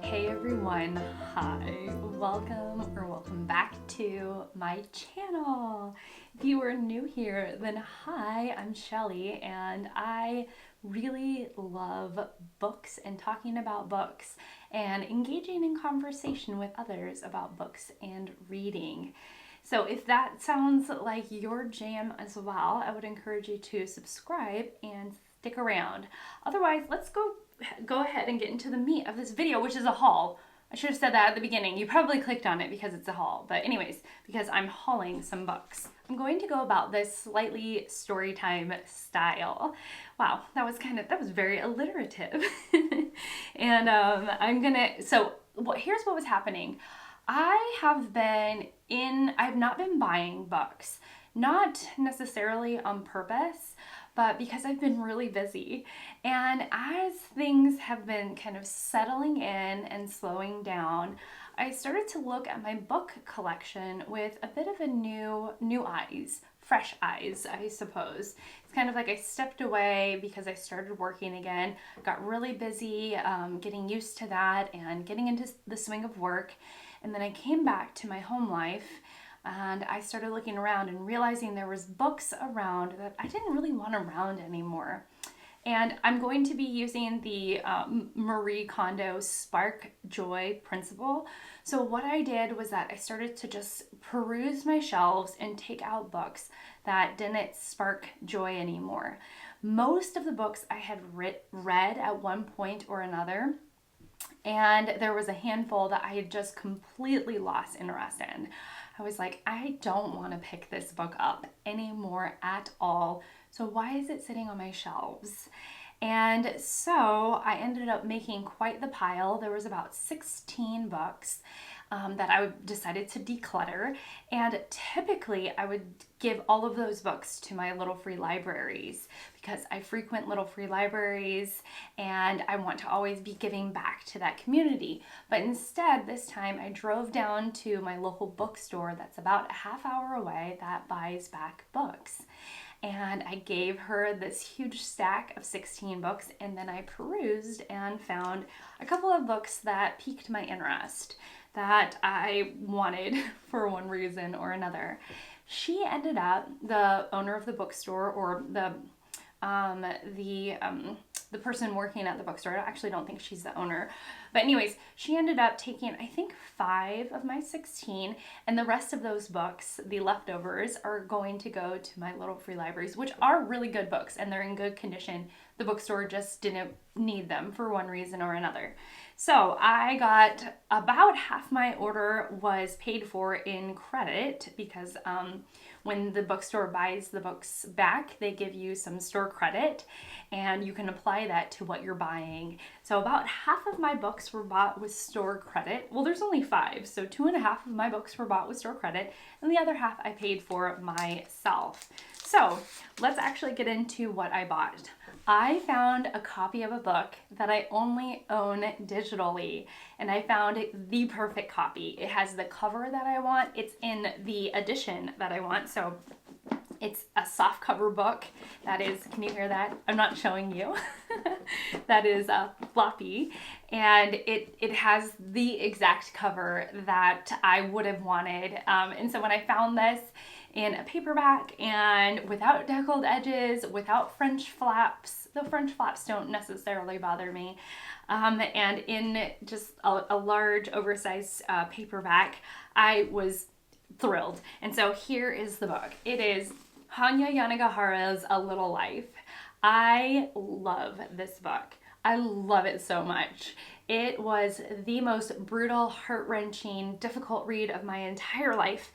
Hey everyone, hi, welcome back to my channel. If you are new here, then hi, I'm Shelly and I really love books and talking about books and engaging in conversation with others about books and reading. So if that sounds like your jam as well, I would encourage you to subscribe and stick around. Otherwise, let's go ahead and get into the meat of this video, which is a haul. I should have said that at the beginning. You probably clicked on it because it's a haul. But anyways, because I'm hauling some books. I'm going to go about this slightly story time style. Wow, that was very alliterative. And here's what was happening. I've not been buying books, not necessarily on purpose, but because I've been really busy. And as things have been kind of settling in and slowing down, I started to look at my book collection with a bit of a new eyes, fresh eyes, I suppose. It's kind of like I stepped away because I started working again, got really busy, getting used to that and getting into the swing of work. And then I came back to my home life and I started looking around and realizing there was books around that I didn't really want around anymore. And I'm going to be using the Marie Kondo Spark Joy principle. So what I did was that I started to just peruse my shelves and take out books that didn't spark joy anymore. Most of the books I had read at one point or another, and there was a handful that I had just completely lost interest in. I was like, I don't want to pick this book up anymore at all. So why is it sitting on my shelves? And so I ended up making quite the pile. There was about 16 books that I decided to declutter. And typically I would give all of those books to my little free libraries because I frequent little free libraries and I want to always be giving back to that community. But instead, this time I drove down to my local bookstore that's about a half hour away that buys back books. And I gave her this huge stack of 16 books, and then I perused and found a couple of books that piqued my interest that I wanted for one reason or another. She ended up, the owner of the bookstore, or the person working at the bookstore, I actually don't think she's the owner, but anyways, she ended up taking, I think, 5 of my 16, and the rest of those books, the leftovers, are going to go to my little free libraries, which are really good books, and they're in good condition. The bookstore just didn't need them for one reason or another. So I got about half my order was paid for in credit because when the bookstore buys the books back, they give you some store credit and you can apply that to what you're buying. So about half of my books were bought with store credit. Well, there's only 5, so 2.5 of my books were bought with store credit and the other half I paid for myself. So let's actually get into what I bought. I found a copy of a book that I only own digitally, and I found the perfect copy. It has the cover that I want. It's in the edition that I want. So it's a soft cover book. That is, can you hear that? I'm not showing you. That is floppy. And it has the exact cover that I would have wanted. And so when I found this in a paperback and without deckled edges, without French flaps, the French flaps don't necessarily bother me, and in just a large oversized paperback, I was thrilled. And so here is the book. It is Hanya Yanagihara's A Little Life. I love this book. I love it so much. It was the most brutal, heart-wrenching, difficult read of my entire life,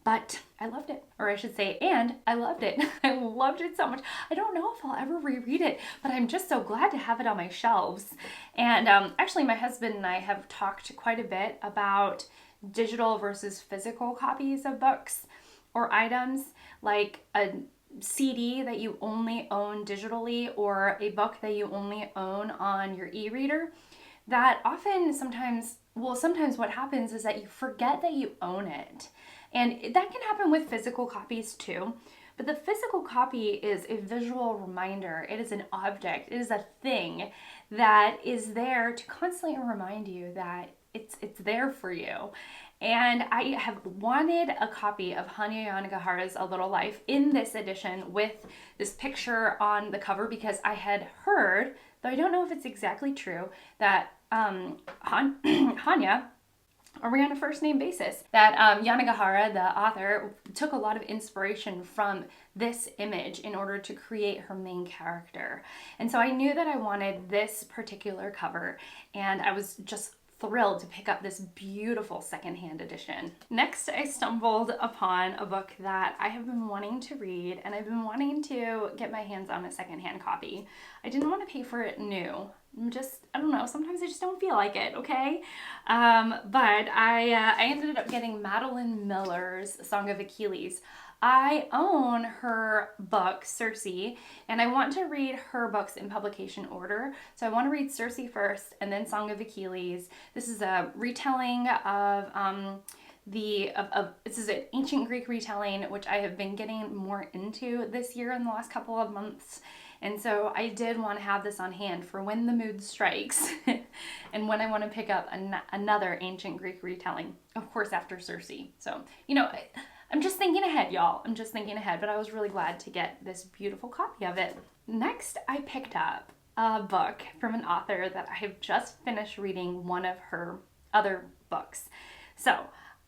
but I loved it, or I should say, and I loved it. I loved it so much. I don't know if I'll ever reread it, but I'm just so glad to have it on my shelves. And actually, my husband and I have talked quite a bit about digital versus physical copies of books or items, like a CD that you only own digitally or a book that you only own on your e-reader. That sometimes what happens is that you forget that you own it. And that can happen with physical copies too. But the physical copy is a visual reminder. It is an object. It is a thing that is there to constantly remind you that it's there for you. And I have wanted a copy of Hanya Yanagihara's A Little Life in this edition with this picture on the cover, because I had heard, though I don't know if it's exactly true, that Hanya, are we on a first name basis, that Yanagihara, the author, took a lot of inspiration from this image in order to create her main character. And so I knew that I wanted this particular cover, and I was just thrilled to pick up this beautiful secondhand edition. Next, I stumbled upon a book that I have been wanting to read, and I've been wanting to get my hands on a secondhand copy. I didn't want to pay for it new. I don't know, sometimes I just don't feel like it, okay? But I ended up getting Madeline Miller's Song of Achilles. I own her book, Circe, and I want to read her books in publication order. So I want to read Circe first and then Song of Achilles. This is a retelling of this is an ancient Greek retelling, which I have been getting more into this year in the last couple of months. And so I did want to have this on hand for when the mood strikes and when I want to pick up another ancient Greek retelling, of course, after Circe. So, you know, I'm just thinking ahead, y'all. I'm just thinking ahead, but I was really glad to get this beautiful copy of it. Next, I picked up a book from an author that I have just finished reading one of her other books. So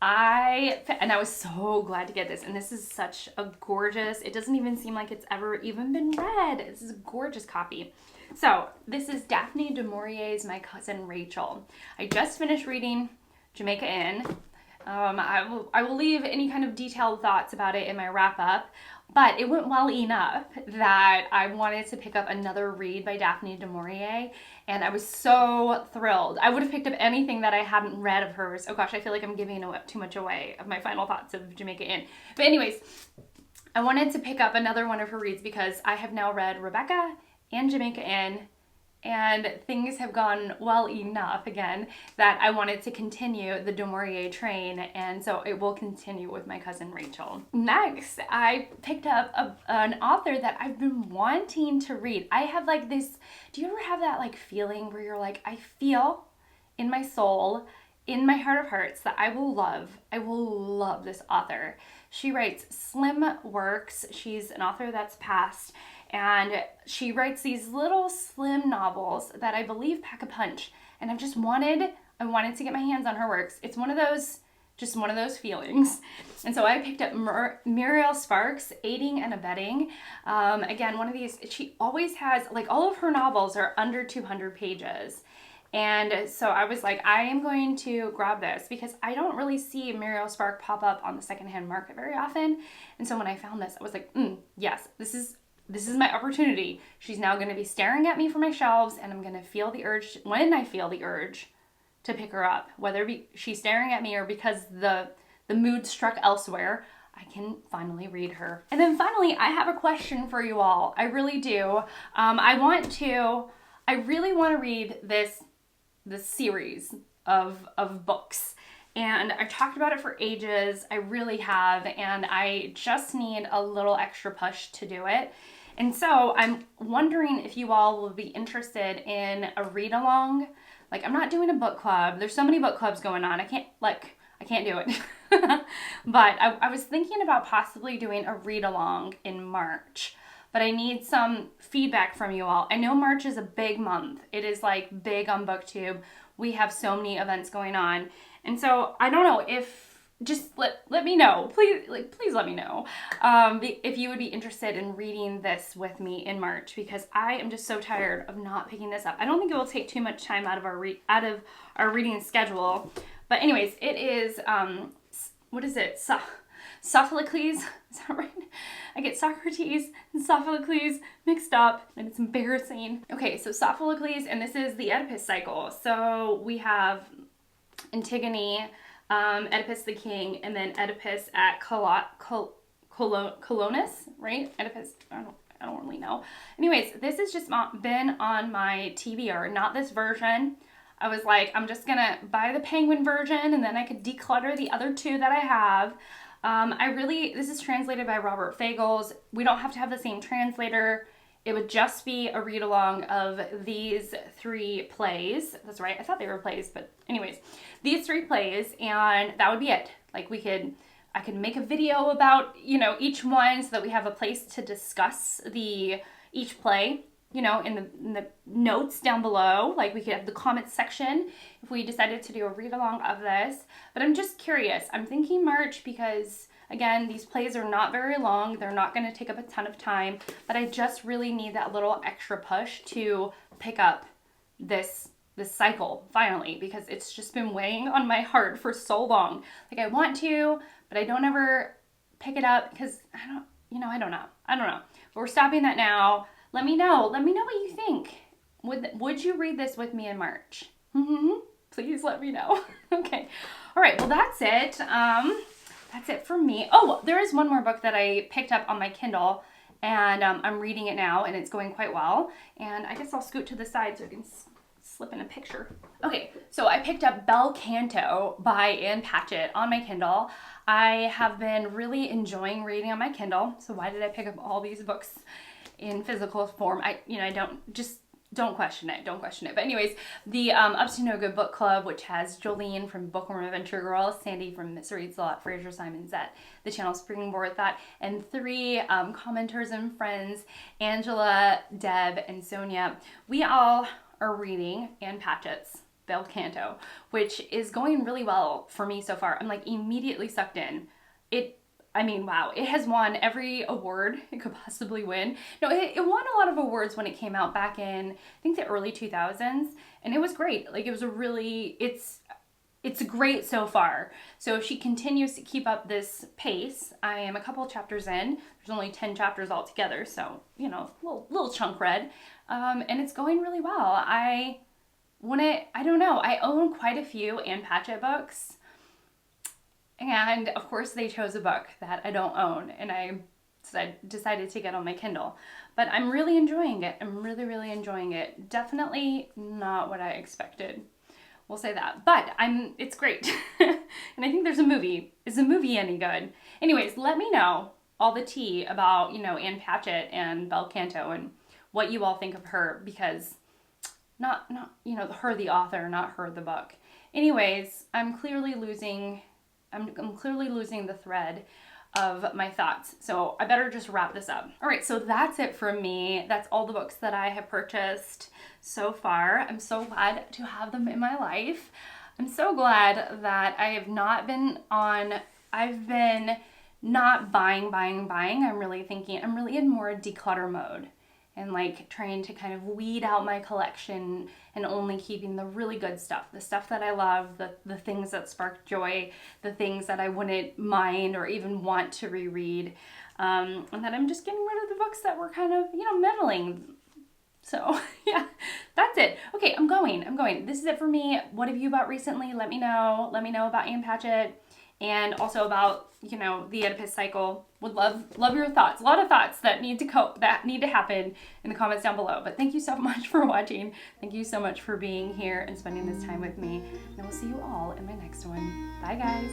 I was so glad to get this, and this is such a gorgeous, it doesn't even seem like it's ever even been read. This is a gorgeous copy. So this is Daphne du Maurier's My Cousin Rachel. I just finished reading Jamaica Inn. I will leave any kind of detailed thoughts about it in my wrap up, but it went well enough that I wanted to pick up another read by Daphne du Maurier, and I was so thrilled. I would have picked up anything that I hadn't read of hers. Oh gosh, I feel like I'm giving too much away of my final thoughts of Jamaica Inn. But anyways, I wanted to pick up another one of her reads because I have now read Rebecca and Jamaica Inn, and things have gone well enough again that I wanted to continue the du Maurier train, and so it will continue with My Cousin Rachel. Next, I picked up an author that I've been wanting to read. I have like this, do you ever have that like feeling where you're like, I feel in my soul, in my heart of hearts, that I will love this author. She writes slim works. She's an author that's passed, and she writes these little slim novels that I believe pack a punch. And I wanted to get my hands on her works. It's just one of those feelings. And so I picked up Muriel Sparks, Aiding and Abetting. Again, one of these, she always has, like, all of her novels are under 200 pages. And so I was like, I am going to grab this because I don't really see Muriel Spark pop up on the secondhand market very often. And so when I found this, I was like, yes, this is my opportunity. She's now going to be staring at me from my shelves, and I'm going to feel the urge, when I feel the urge, to pick her up. Whether she's staring at me or because the mood struck elsewhere, I can finally read her. And then finally, I have a question for you all. I really do. I really want to read this series of books. And I've talked about it for ages. I really have. And I just need a little extra push to do it. And so I'm wondering if you all will be interested in a read-along. Like, I'm not doing a book club. There's so many book clubs going on. I can't do it. But I was thinking about possibly doing a read-along in March. But I need some feedback from you all. I know March is a big month. It is like big on BookTube. We have so many events going on. And so I don't know if, just let me know. Please let me know if you would be interested in reading this with me in March, because I am just so tired of not picking this up. I don't think it will take too much time out of our reading schedule. But anyways, it is, what is it? Sophocles, is that right? I get Socrates and Sophocles mixed up, and it's embarrassing. Okay, so Sophocles, and this is the Oedipus Cycle. So we have Antigone, Oedipus the king, and then Oedipus at Colonus, right? Oedipus, I don't really know. Anyways, this has just been on my TBR, not this version. I was like, I'm just gonna buy the Penguin version, and then I could declutter the other two that I have. This is translated by Robert Fagles. We don't have to have the same translator. It would just be a read-along of these 3 plays. That's right, I thought they were plays, but anyways, these 3 plays, and that would be it. Like I could make a video about, you know, each one so that we have a place to discuss each play, you know, in the notes down below. Like we could have the comments section if we decided to do a read-along of this. But I'm just curious. I'm thinking March because, again, these plays are not very long. They're not going to take up a ton of time, but I just really need that little extra push to pick up this cycle finally, because it's just been weighing on my heart for so long. Like I want to, but I don't ever pick it up because I don't know. But we're stopping that now. Let me know what you think. Would you read this with me in March? Please let me know. Okay. All right. Well, that's it. That's it for me. Oh, there is one more book that I picked up on my Kindle, and I'm reading it now, and it's going quite well. And I guess I'll scoot to the side so I can slip in a picture. Okay, so I picked up Bel Canto by Ann Patchett on my Kindle. I have been really enjoying reading on my Kindle, so why did I pick up all these books in physical form? Don't question it. But anyways, the Up to No Good Book Club, which has Jolene from Bookworm Adventure Girl, Sandy from Miss Reads a Lot, Fraser Simons at the channel Springboard That, and 3 commenters and friends, Angela, Deb, and Sonia. We all are reading Ann Patchett's Bel Canto, which is going really well for me so far. I'm like immediately sucked in. Wow, it has won every award it could possibly win. No, it won a lot of awards when it came out back in, I think, the early 2000s, and it was great. Like, it's great so far. So if she continues to keep up this pace, I am a couple chapters in. There's only 10 chapters altogether, so, you know, little chunk read, and it's going really well. I don't know, I own quite a few Ann Patchett books. And of course they chose a book that I don't own, and I decided to get on my Kindle. But I'm really enjoying it. I'm really, really enjoying it. Definitely not what I expected. We'll say that. But it's great. And I think there's a movie. Is the movie any good? Anyways, let me know all the tea about, you know, Ann Patchett and Bel Canto and what you all think of her, because not you know, her the author, not her the book. Anyways, I'm clearly losing the thread of my thoughts, so I better just wrap this up. All right, so that's it from me. That's all the books that I have purchased so far. I'm so glad to have them in my life. I'm so glad that I've been not buying. I'm really in more declutter mode, and like trying to kind of weed out my collection and only keeping the really good stuff, the stuff that I love, the things that spark joy, the things that I wouldn't mind or even want to reread, and that I'm just getting rid of the books that were kind of, you know, meddling. So yeah, that's it. Okay, I'm going. This is it for me. What have you bought recently? Let me know about Ann Patchett, and also about, you know, the Oedipus Cycle. Would love your thoughts. A lot of thoughts that need to happen in the comments down below. But thank you so much for watching. Thank you so much for being here and spending this time with me. And I will see you all in my next one. Bye, guys.